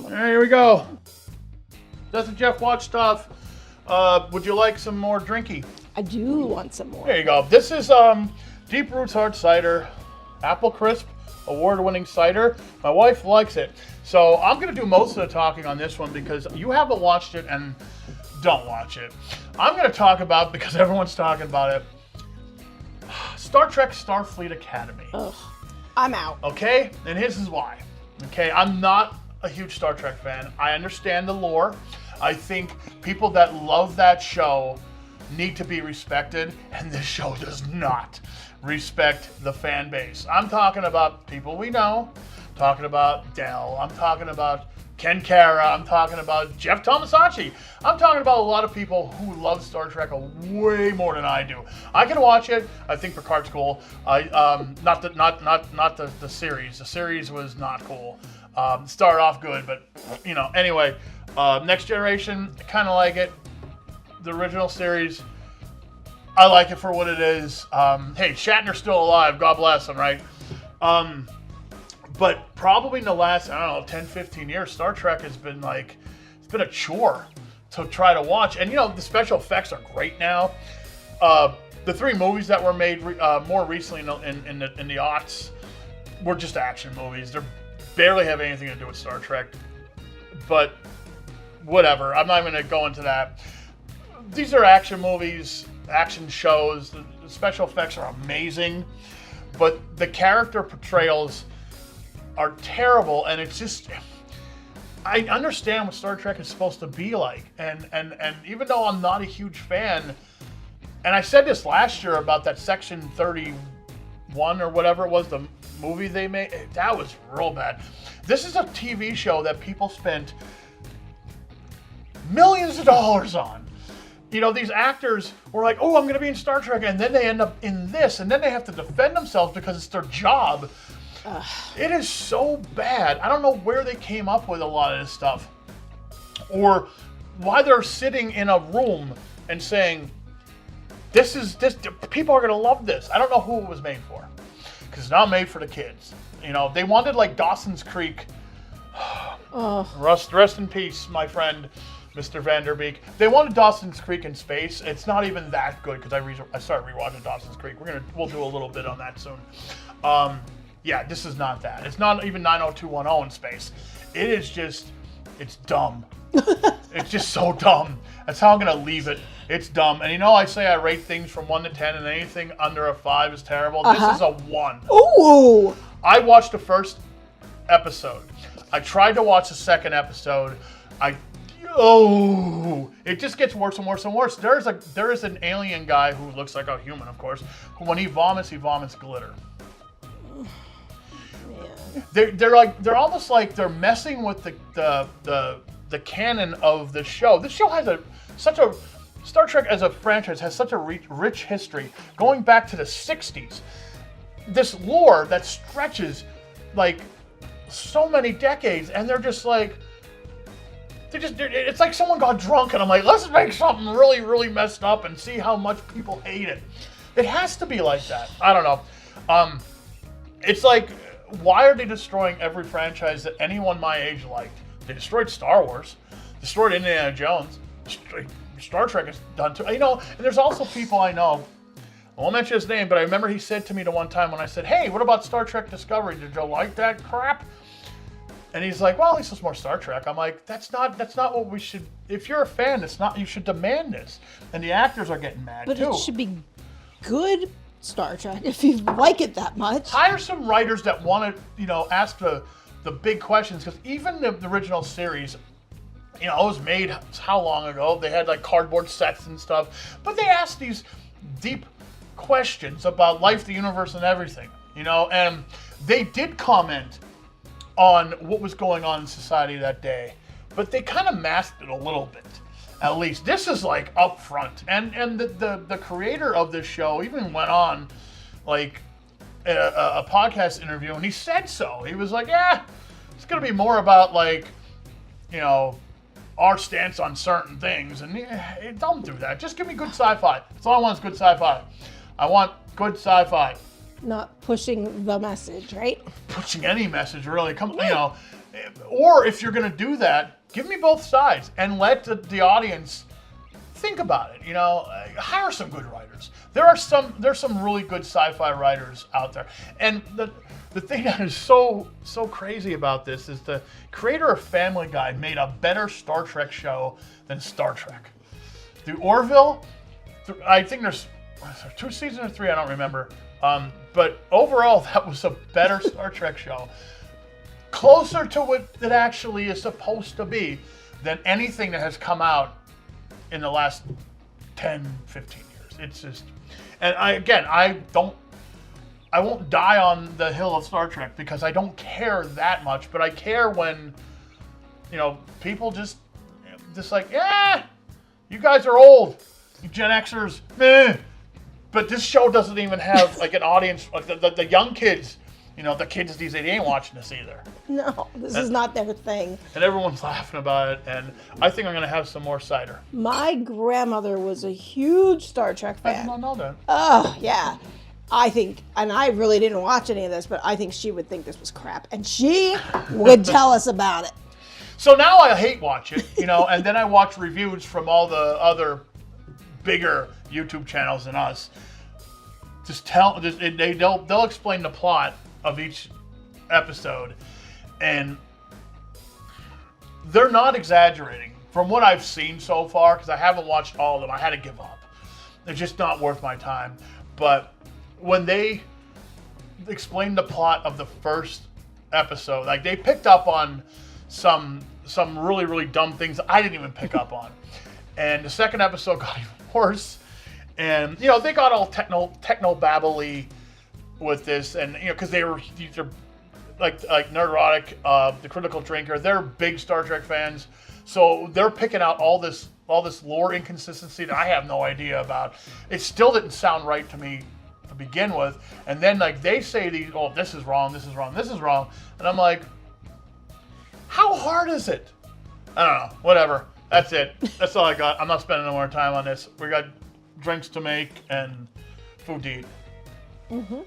Here we go. Doesn't Jeff watch stuff? Would you like some more drinky? I do want some more. There you go. This is Deep Roots Hard Cider, Apple Crisp, award-winning cider. My wife likes it. So I'm going to do most of the talking on this one because you haven't watched it and don't watch it. I'm going to talk about, because everyone's talking about it, Star Trek Starfleet Academy. Ugh, I'm out. Okay? And this is why. Okay? I'm not a huge Star Trek fan. I understand the lore. I think people that love that show need to be respected, and this show does not respect the fan base. I'm talking about people we know. I'm talking about Dell. I'm talking about Ken Kara. I'm talking about Jeff Tomasachi. I'm talking about a lot of people who love Star Trek way more than I do. I can watch it. I think Picard's cool. Not the series. The series was not cool. Started off good, but anyway. Next Generation, kind of like it. The original series, I like it for what it is. Hey, Shatner's still alive. God bless him, right? But probably in the last, 10, 15 years, Star Trek has been it's been a chore to try to watch. And, the special effects are great now. The 3 movies that were made more recently in the aughts were just action movies. They barely have anything to do with Star Trek. But whatever. I'm not going to go into that. These are action movies, action shows. The special effects are amazing, but the character portrayals are terrible, and it's just... I understand what Star Trek is supposed to be like, and even though I'm not a huge fan, and I said this last year about that Section 31 or whatever it was, the movie they made, that was real bad. This is a TV show that people spent millions of dollars on. These actors were like, oh, I'm going to be in Star Trek, and then they end up in this, and then they have to defend themselves because it's their job. It is so bad. I don't know where they came up with a lot of this stuff, or why they're sitting in a room and saying, this people are going to love this. I don't know who it was made for, because it's not made for the kids. They wanted like Dawson's Creek. Rest in peace, my friend, Mr. Vanderbeek. They wanted Dawson's Creek in space. It's not even that good because I started rewatching Dawson's Creek. We'll do a little bit on that soon. Yeah, this is not that. It's not even 90210 in space. It is just, it's dumb. It's just so dumb. That's how I'm gonna leave it. It's dumb. And I say I rate things from 1 to 10, and anything under a 5 is terrible. This is a 1. Ooh! I watched the first episode. I tried to watch the second episode. It just gets worse and worse and worse. There is an alien guy who looks like a human, of course, who when he vomits glitter. Yeah. They're almost like they're messing with the canon of the show. This show has Star Trek as a franchise has such a rich history going back to the 60s. This lore that stretches like so many decades, and they're just like, it's like someone got drunk and I'm like, let's make something really, really messed up and see how much people hate it. It has to be like that. I don't know. It's like, why are they destroying every franchise that anyone my age liked? They destroyed Star Wars, destroyed Indiana Jones, Star Trek is done too. And there's also people I know, I won't mention his name, but I remember he said to me the one time when I said, hey, what about Star Trek Discovery? Did you like that crap? And he's like, well, at least it's more Star Trek. I'm like, that's not what we should. If you're a fan, you should demand this. And the actors are getting mad too. But it should be good Star Trek if you like it that much. Hire some writers that want to, ask the big questions, because even the original series, it was made how long ago? They had like cardboard sets and stuff, but they asked these deep questions about life, the universe, and everything. And they did comment on what was going on in society that day, but they kind of masked it a little bit. At least this is like up front, and the creator of this show even went on like a podcast interview, and he said so. He was like, yeah, it's gonna be more about like, our stance on certain things, and don't do that. Just give me good sci-fi. That's all I want is good sci-fi. I want good sci-fi. Not pushing the message, right? Pushing any message, really. Or if you're going to do that, give me both sides and let the audience think about it. Hire some good writers. There's some really good sci-fi writers out there. And the thing that is so crazy about this is the creator of Family Guy made a better Star Trek show than Star Trek. The Orville, I think there's 2 seasons or 3, I don't remember. But overall, that was a better Star Trek show. Closer to what it actually is supposed to be than anything that has come out in the last 10, 15 years. It's just, and I won't die on the hill of Star Trek because I don't care that much, but I care when, people just like, yeah, you guys are old, you Gen Xers, meh. But this show doesn't even have like an audience, like the young kids, the kids these days, they ain't watching this either. No, this is not their thing. And everyone's laughing about it, and I think I'm going to have some more cider. My grandmother was a huge Star Trek fan. I did not know that. Oh, yeah. I think, and I really didn't watch any of this, but I think she would think this was crap. And she would tell us about it. So now I hate watch it, and then I watch reviews from all the other bigger YouTube channels than us. They'll explain the plot of each episode, and they're not exaggerating from what I've seen so far, because I haven't watched all of them. I had to give up. It's just not worth my time. But when they explained the plot of the first episode, like they picked up on some really, really dumb things I didn't even pick up on. And the second episode got even worse. And they got all techno babbly with this, and because they're like Nerdotic, the Critical Drinker, they're big Star Trek fans, so they're picking out all this lore inconsistency that I have no idea about. It still didn't sound right to me to begin with, and then like they say this is wrong, this is wrong, this is wrong, and I'm like, how hard is it? I don't know. Whatever. That's it. That's all I got. I'm not spending no more time on this. We got drinks to make and food to eat. Mm-hmm.